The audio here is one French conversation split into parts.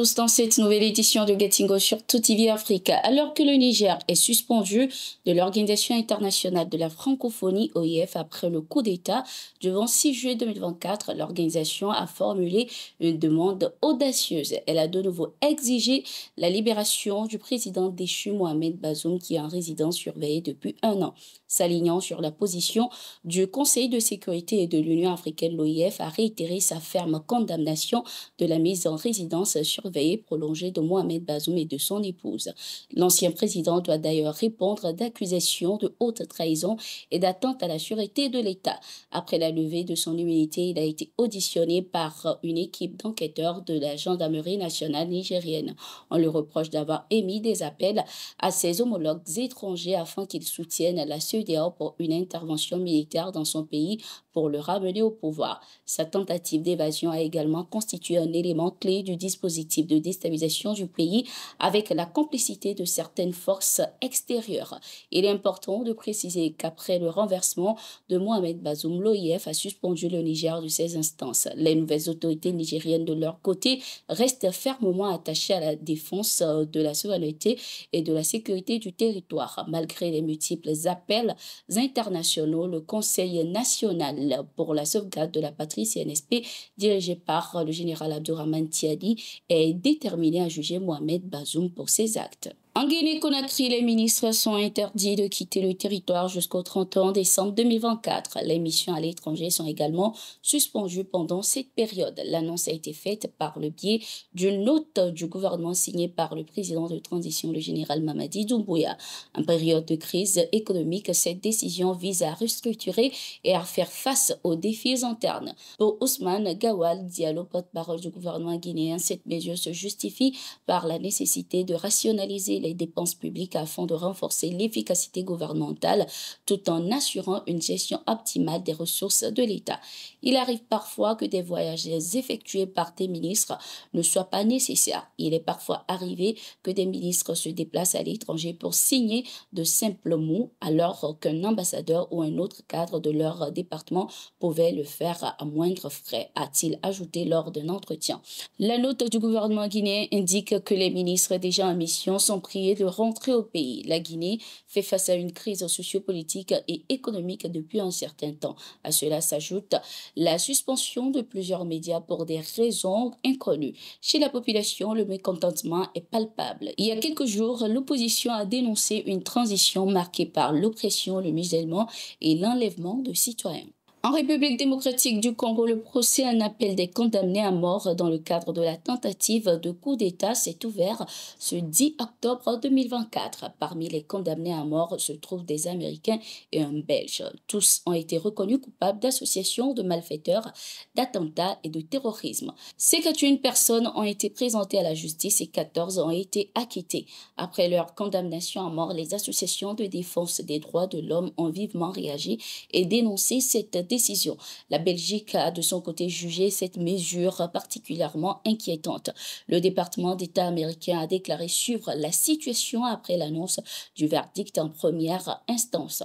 tous dans cette nouvelle édition de Getting sur Tout TV Africa. Alors que le Niger est suspendu de l'Organisation internationale de la francophonie OIF après le coup d'État du 26 juillet 2024, l'organisation a formulé une demande audacieuse. Elle a de nouveau exigé la libération du président déchu Mohamed Bazoum qui est en résidence surveillée depuis un an. S'alignant sur la position du Conseil de sécurité et de l'Union africaine, l'OIF a réitéré sa ferme condamnation de la mise en résidence surveillée prolongée de Mohamed Bazoum et de son épouse. L'ancien président doit d'ailleurs répondre d'accusations de haute trahison et d'atteinte à la sûreté de l'État. Après la levée de son immunité, il a été auditionné par une équipe d'enquêteurs de la gendarmerie nationale nigérienne. On lui reproche d'avoir émis des appels à ses homologues étrangers afin qu'ils soutiennent la CEDEAO pour une intervention militaire dans son pays pour le ramener au pouvoir. Sa tentative d'évasion a également constitué un élément clé du dispositif de déstabilisation du pays avec la complicité de certaines forces extérieures. Il est important de préciser qu'après le renversement de Mohamed Bazoum, l'OIF a suspendu le Niger de ses instances. Les nouvelles autorités nigériennes de leur côté restent fermement attachées à la défense de la souveraineté et de la sécurité du territoire. Malgré les multiples appels internationaux, le Conseil national pour la sauvegarde de la patrie CNSP, dirigé par le général Abdourahmane Tiani, est déterminé à juger Mohamed Bazoum pour ses actes. En Guinée-Conakry, les ministres sont interdits de quitter le territoire jusqu'au 31 décembre 2024. Les missions à l'étranger sont également suspendues pendant cette période. L'annonce a été faite par le biais d'une note du gouvernement signée par le président de transition, le général Mamadi Doumbouya. En période de crise économique, cette décision vise à restructurer et à faire face aux défis internes. Pour Ousmane Gawal Diallo, porte-parole du gouvernement guinéen, cette mesure se justifie par la nécessité de rationaliser les dépenses publiques afin de renforcer l'efficacité gouvernementale tout en assurant une gestion optimale des ressources de l'État. Il arrive parfois que des voyages effectués par des ministres ne soient pas nécessaires. Il est parfois arrivé que des ministres se déplacent à l'étranger pour signer de simples mots alors qu'un ambassadeur ou un autre cadre de leur département pouvait le faire à moindre frais, a-t-il ajouté lors d'un entretien. La note du gouvernement guinéen indique que les ministres déjà en mission sont priés de rentrer au pays. La Guinée fait face à une crise sociopolitique et économique depuis un certain temps. À cela s'ajoute la suspension de plusieurs médias pour des raisons inconnues. Chez la population, le mécontentement est palpable. Il y a quelques jours, l'opposition a dénoncé une transition marquée par l'oppression, le musulman et l'enlèvement de citoyens. En République démocratique du Congo, le procès en appel des condamnés à mort dans le cadre de la tentative de coup d'État s'est ouvert ce 10 octobre 2024. Parmi les condamnés à mort se trouvent des Américains et un Belge. Tous ont été reconnus coupables d'association de malfaiteurs, d'attentats et de terrorisme. 51 personnes ont été présentées à la justice et 14 ont été acquittées. Après leur condamnation à mort, les associations de défense des droits de l'homme ont vivement réagi et dénoncé cette décision. La Belgique a de son côté jugé cette mesure particulièrement inquiétante. Le département d'État américain a déclaré suivre la situation après l'annonce du verdict en première instance.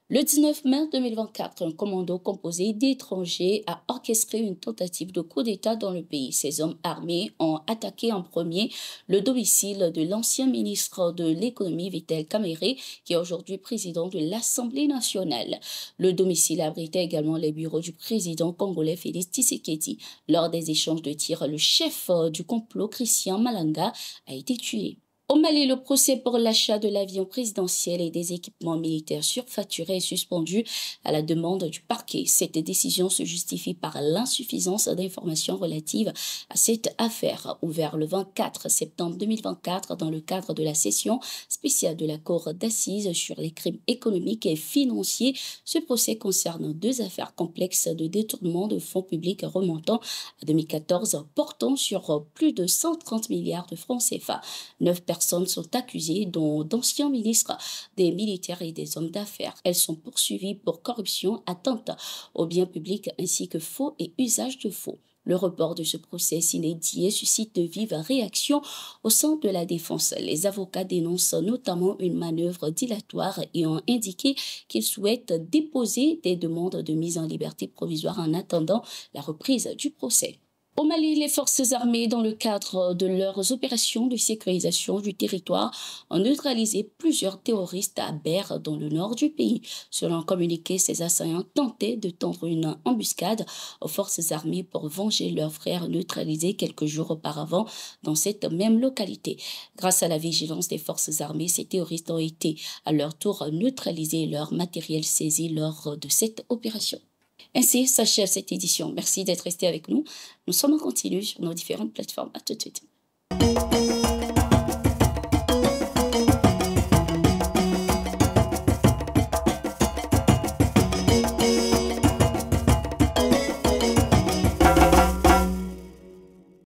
Le 19 mai 2024, un commando composé d'étrangers a orchestré une tentative de coup d'État dans le pays. Ces hommes armés ont attaqué en premier le domicile de l'ancien ministre de l'économie Vital Kamerhe, qui est aujourd'hui président de l'Assemblée nationale. Le domicile abritait également les bureaux du président congolais Félix Tshisekedi. Lors des échanges de tirs, le chef du complot, Christian Malanga, a été tué. Au Mali, le procès pour l'achat de l'avion présidentiel et des équipements militaires surfacturés est suspendu à la demande du parquet. Cette décision se justifie par l'insuffisance d'informations relatives à cette affaire. Ouvert le 24 septembre 2024 dans le cadre de la session spéciale de la Cour d'assises sur les crimes économiques et financiers, ce procès concerne deux affaires complexes de détournement de fonds publics remontant à 2014 portant sur plus de 130 milliards de francs CFA. 9 personnes sont accusées, dont d'anciens ministres, des militaires et des hommes d'affaires. Elles sont poursuivies pour corruption, atteinte aux biens publics ainsi que faux et usage de faux. Le report de ce procès inédit suscite de vives réactions au sein de la défense. Les avocats dénoncent notamment une manœuvre dilatoire et ont indiqué qu'ils souhaitent déposer des demandes de mise en liberté provisoire en attendant la reprise du procès. Au Mali, les forces armées, dans le cadre de leurs opérations de sécurisation du territoire, ont neutralisé plusieurs terroristes à Ber, dans le nord du pays. Selon un communiqué, ces assaillants tentaient de tendre une embuscade aux forces armées pour venger leurs frères neutralisés quelques jours auparavant dans cette même localité. Grâce à la vigilance des forces armées, ces terroristes ont été à leur tour neutralisés et leur matériel saisi lors de cette opération. Ainsi s'achève cette édition. Merci d'être resté avec nous. Nous sommes en continu sur nos différentes plateformes. À tout de suite.